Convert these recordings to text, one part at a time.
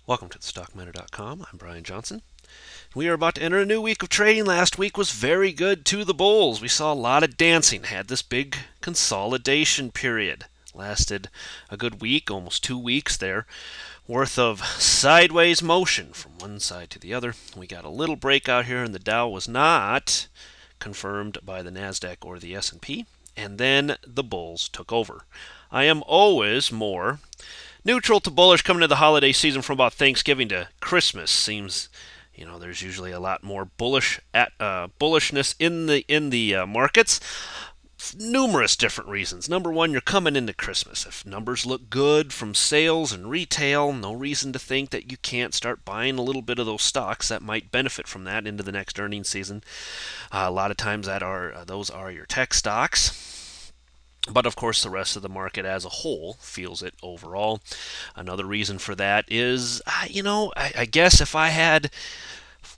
Welcome to thestockminer.com. I'm Brian Johnson. We are about to enter a new week of trading. Last week was very good to the bulls. We saw a lot of dancing, had this big consolidation period. Lasted a good week, almost 2 weeks there, worth of sideways motion from one side to the other. We got a little breakout here, and the Dow was not confirmed by the Nasdaq or the S&P, and then the bulls took over. I am always more neutral to bullish coming to the holiday season from about Thanksgiving to Christmas. Seems, there's usually a lot more bullishness in the markets. Numerous different reasons. Number one, you're coming into Christmas. If numbers look good from sales and retail, no reason to think that you can't start buying a little bit of those stocks that might benefit from that into the next earnings season. A lot of times those are your tech stocks. But of course, the rest of the market as a whole feels it overall. Another reason for that is, I guess if I had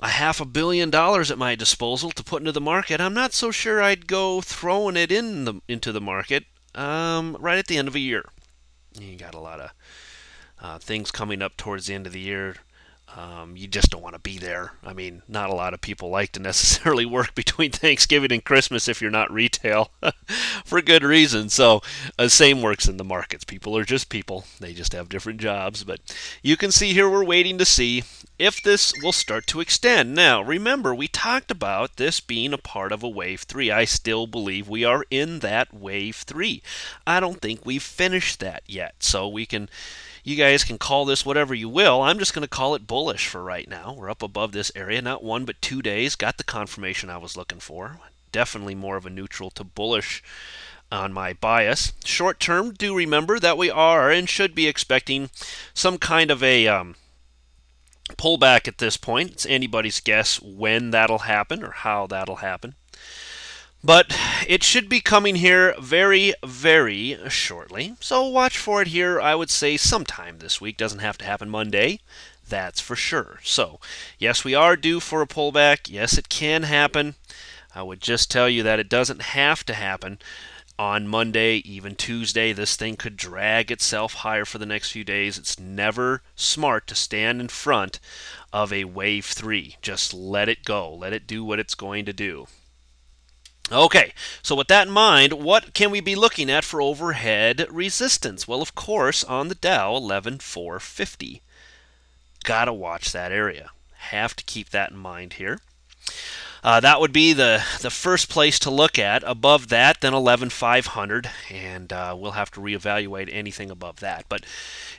a $500 million at my disposal to put into the market, I'm not so sure I'd go throwing it into the market right at the end of a year. You got a lot of things coming up towards the end of the year. You just don't want to be there. I mean, not a lot of people like to necessarily work between Thanksgiving and Christmas if you're not retail, for good reason. So, same works in the markets. People are just people. They just have different jobs. But you can see here we're waiting to see if this will start to extend. Now, remember, we talked about this being a part of a wave 3. I still believe we are in that wave 3. I don't think we've finished that yet. So you guys can call this whatever you will. I'm just going to call it bullish for right now. We're up above this area, not 1 but 2 days. Got the confirmation I was looking for. Definitely more of a neutral to bullish on my bias. Short term, do remember that we are and should be expecting some kind of a pullback at this point. It's anybody's guess when that'll happen or how that'll happen. But it should be coming here very, very shortly. So watch for it here, I would say, sometime this week. Doesn't have to happen Monday. That's for sure. So, yes, we are due for a pullback. Yes, it can happen. I would just tell you that it doesn't have to happen on Monday, even Tuesday. This thing could drag itself higher for the next few days. It's never smart to stand in front of a wave 3. Just let it go. Let it do what it's going to do. Okay, so with that in mind, what can we be looking at for overhead resistance? Well, of course, on the Dow, 11,450. Gotta watch that area. Have to keep that in mind here. That would be the first place to look at. Above that, then 11,500, and we'll have to reevaluate anything above that. But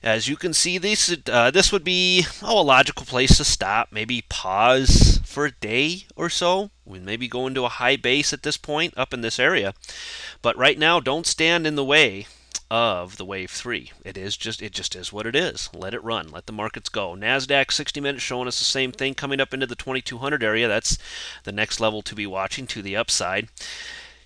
as you can see, this would be a logical place to stop. Maybe pause for a day or so. We maybe go into a high base at this point up in this area. But right now, don't stand in the way of the wave 3. It just is what it is. Let it run. Let the markets go. Nasdaq 60 minutes showing us the same thing coming up into the 2200 area. That's the next level to be watching to the upside.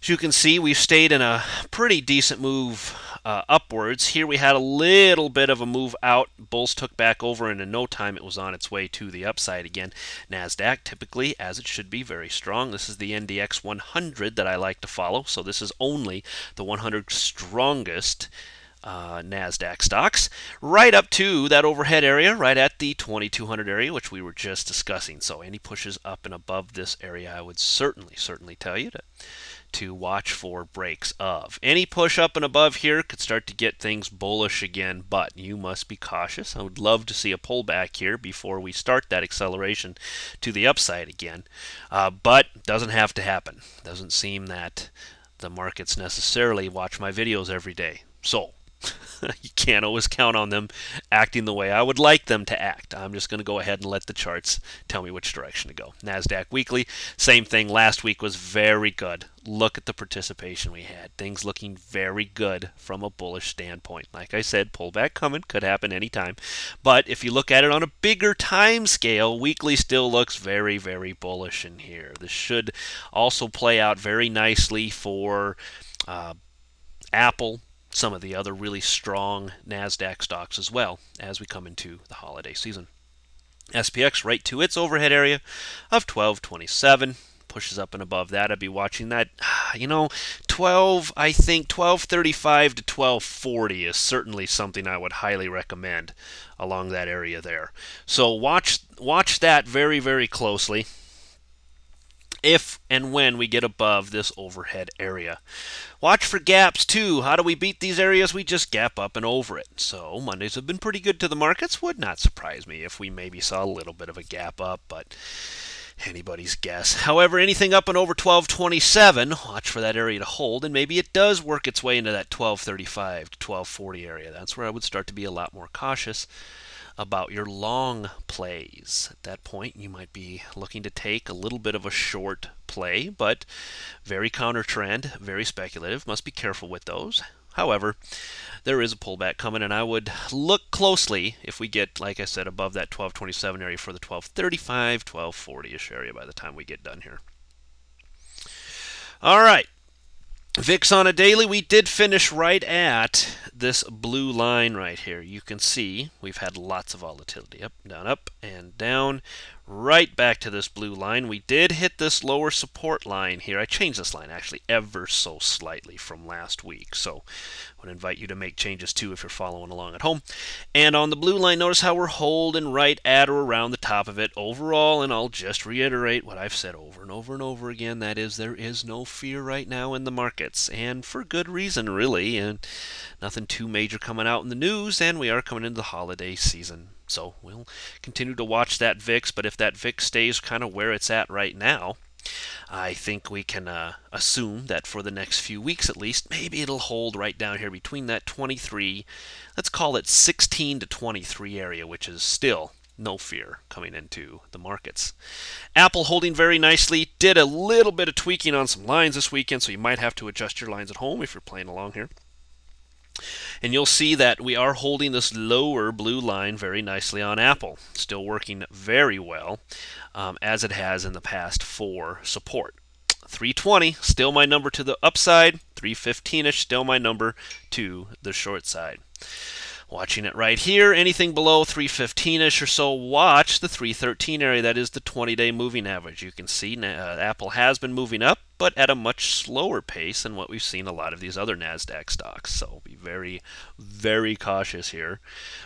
As you can see, we've stayed in a pretty decent move upwards. Here we had a little bit of a move out. Bulls took back over, and in no time it was on its way to the upside again. Nasdaq, typically, as it should be, very strong. This is the NDX 100 that I like to follow, so this is only the 100 strongest Nasdaq stocks, right up to that overhead area, right at the 2200 area, which we were just discussing. So any pushes up and above this area, I would certainly tell you to watch for breaks of. Any push up and above here could start to get things bullish again, but you must be cautious. I would love to see a pullback here before we start that acceleration to the upside again, but doesn't have to happen. Doesn't seem that the markets necessarily watch my videos every day. So you can't always count on them acting the way I would like them to act. I'm just going to go ahead and let the charts tell me which direction to go. NASDAQ weekly, same thing. Last week was very good. Look at the participation we had. Things looking very good from a bullish standpoint. Like I said, pullback coming. Could happen anytime. But if you look at it on a bigger time scale, weekly still looks very, very bullish in here. This should also play out very nicely for Apple, some of the other really strong NASDAQ stocks as well as we come into the holiday season. SPX right to its overhead area of 1227. pushes up and above that, I'd be watching that. 1235 to 1240 is certainly something I would highly recommend along that area there. So watch that very, very closely if and when we get above this overhead area. Watch for gaps too. How do we beat these areas? We just gap up and over it. So Mondays have been pretty good to the markets. Would not surprise me if we maybe saw a little bit of a gap up, but anybody's guess. However, anything up and over 1227, watch for that area to hold, and maybe it does work its way into that 1235 to 1240 area. That's where I would start to be a lot more cautious about your long plays. At that point, you might be looking to take a little bit of a short play, but very counter trend, very speculative. Must be careful with those. However, there is a pullback coming, and I would look closely if we get, like I said, above that 1227 area for the 1235, 1240-ish area by the time we get done here. All right. VIX on a daily, we did finish right at this blue line right here. You can see we've had lots of volatility, up, and down, right back to this blue line. We did hit this lower support line here. I changed this line actually ever so slightly from last week, so I would invite you to make changes too if you're following along at home. And on the blue line, notice how we're holding right at or around the top of it overall, and I'll just reiterate what I've said over and over and over again, that is, there is no fear right now in the markets, and for good reason really, and nothing too major coming out in the news, and we are coming into the holiday season. So we'll continue to watch that VIX, but if that VIX stays kind of where it's at right now, I think we can assume that for the next few weeks at least, maybe it'll hold right down here between that 23, let's call it 16 to 23 area, which is still no fear coming into the markets. Apple holding very nicely, did a little bit of tweaking on some lines this weekend, so you might have to adjust your lines at home if you're playing along here. And you'll see that we are holding this lower blue line very nicely on Apple. Still working very well, as it has in the past for support. 320, still my number to the upside. 315-ish, still my number to the short side. Watching it right here, anything below 315-ish or so, watch the 313 area. That is the 20-day moving average. You can see Apple has been moving up, but at a much slower pace than what we've seen a lot of these other NASDAQ stocks. So be very, very cautious here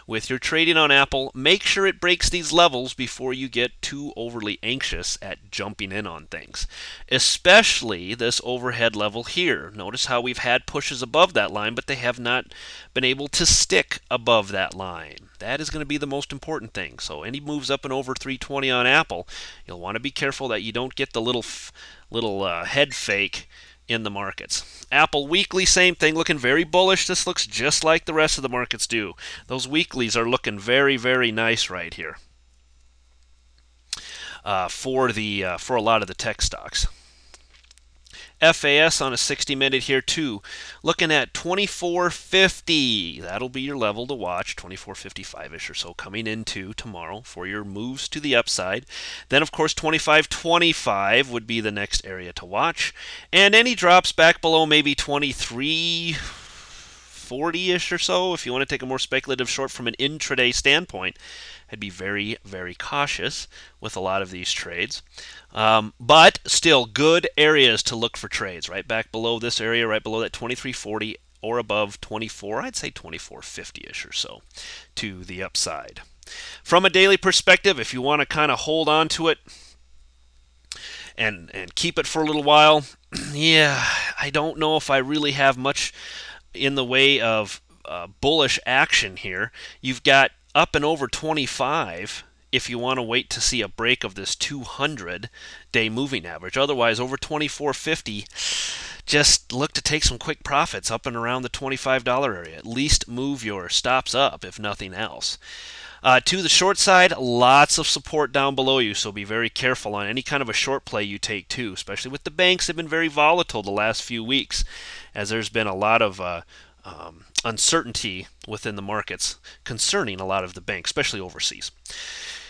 with your trading on Apple. Make sure it breaks these levels before you get too overly anxious at jumping in on things, especially this overhead level here. Notice how we've had pushes above that line, but they have not been able to stick above that line. That is going to be the most important thing. So any moves up and over 320 on Apple, you'll want to be careful that you don't get the little head fake in the markets. Apple weekly, same thing, looking very bullish. This looks just like the rest of the markets do. Those weeklies are looking very, very nice right here for a lot of the tech stocks. FAS on a 60-minute here too, looking at 24.50. That'll be your level to watch, 24.55-ish or so coming into tomorrow for your moves to the upside. Then, of course, 25.25 would be the next area to watch. And any drops back below maybe 23.40-ish or so, if you want to take a more speculative short from an intraday standpoint, I'd be very, very cautious with a lot of these trades. But still good areas to look for trades. Right back below this area, right below that 23.40 or above 24, I'd say 24.50-ish or so to the upside. From a daily perspective, if you want to kind of hold on to it and keep it for a little while, yeah, I don't know if I really have much in the way of bullish action here. You've got up and over 25 if you want to wait to see a break of this 200-day moving average. Otherwise, over 24.50, just look to take some quick profits up and around the $25 area. At least move your stops up, if nothing else. To the short side, lots of support down below you, so be very careful on any kind of a short play you take too, especially with the banks. They've been very volatile the last few weeks, as there's been a lot of uncertainty within the markets concerning a lot of the banks, especially overseas.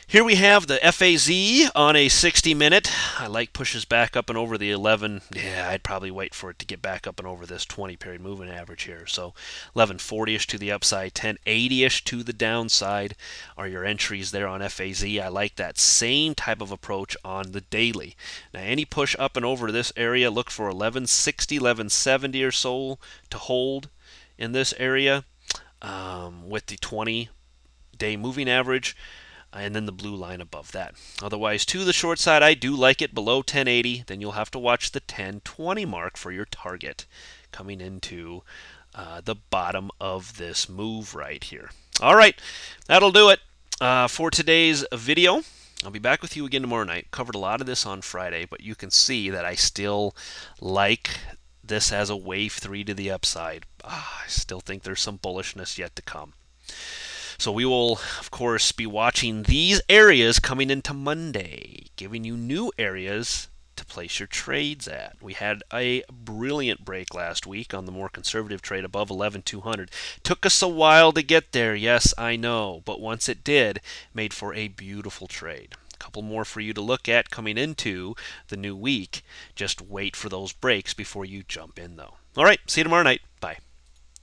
Here we have the FAZ on a 60-minute. I like pushes back up and over the 11. Yeah, I'd probably wait for it to get back up and over this 20-period moving average here. So 1140-ish to the upside, 1080-ish to the downside are your entries there on FAZ. I like that same type of approach on the daily. Now, any push up and over this area, look for 1160, 1170 or so to hold in this area with the 20-day moving average, and then the blue line above that. Otherwise, to the short side, I do like it below 1080. Then you'll have to watch the 1020 mark for your target coming into the bottom of this move right here. All right, that'll do it for today's video. I'll be back with you again tomorrow night. Covered a lot of this on Friday, but you can see that I still like this as a wave 3 to the upside. I still think there's some bullishness yet to come. So we will, of course, be watching these areas coming into Monday, giving you new areas to place your trades at. We had a brilliant break last week on the more conservative trade above 11,200. Took us a while to get there, yes, I know, but once it did, made for a beautiful trade. A couple more for you to look at coming into the new week. Just wait for those breaks before you jump in, though. All right, see you tomorrow night.